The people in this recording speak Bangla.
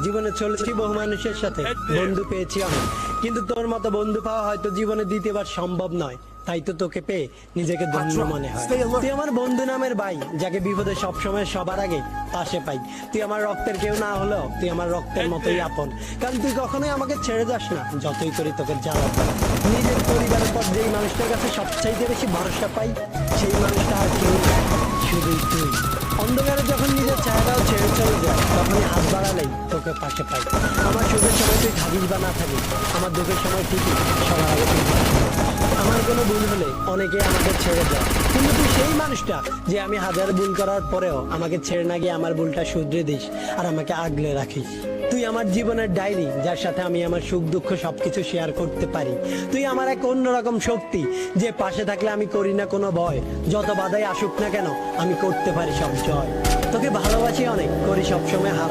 জীবনে চলেছি বহু মানুষের সাথে, বন্ধু পেয়েছি অনেক, কিন্তু তোর মতো বন্ধু পাওয়া হয়তো জীবনে দ্বিতীয়বার সম্ভব নয়। তাই তো তোকে পেয়ে নিজেকে ধন্য মনে হয়। তুই আমার বন্ধু নামের ভাই, যাকে বিপদে সবসময় সবার আগে পাশে পাই। তুই আমার রক্তের কেউ না হলেও তুই আমার রক্তের মতোই আপন, কারণ তুই কখনোই আমাকে ছেড়ে যাস না, যতই করি তোকে জ্বালাবো। নিজের পরিবারের পর যেই মানুষটার কাছে সবচাইতে বেশি ভরসা পাই, সেই মানুষটা আর কেউ না, শুধুই তুই। অন্ধকারে যখন নিজের ছায়াটাও ছেড়ে চলে যায়, তখনই হাত বাড়ালেই তোকে পাশে পাই। আমার সুখের সময় তুই থাকিস বা না থাকিস, আমার দুঃখের সময় ঠিকই সবার আগে তুই থাকিস। আমার কোনো ভুল হলে অনেকে আমাকে ছেড়ে যায়, কিন্তু তুই সেই মানুষটা যে আমি হাজার ভুল করার পরেও আমাকে ছেড়ে না গিয়ে আমার ভুলটা শুধরে দিস আর আমাকে আগলে রাখিস। তুই আমার জীবনের ডায়েরি, যার সাথে আমি আমার সুখ দুঃখ সবকিছু শেয়ার করতে পারি। তুই আমার এক অন্যরকম শক্তি, যে পাশে থাকলে আমি করি না কোনো ভয়। যত বাধাই আসুক না কেন, আমি করতে পারি সব জয়। তোকে ভালোবাসি অনেক, করি সবসময় হার।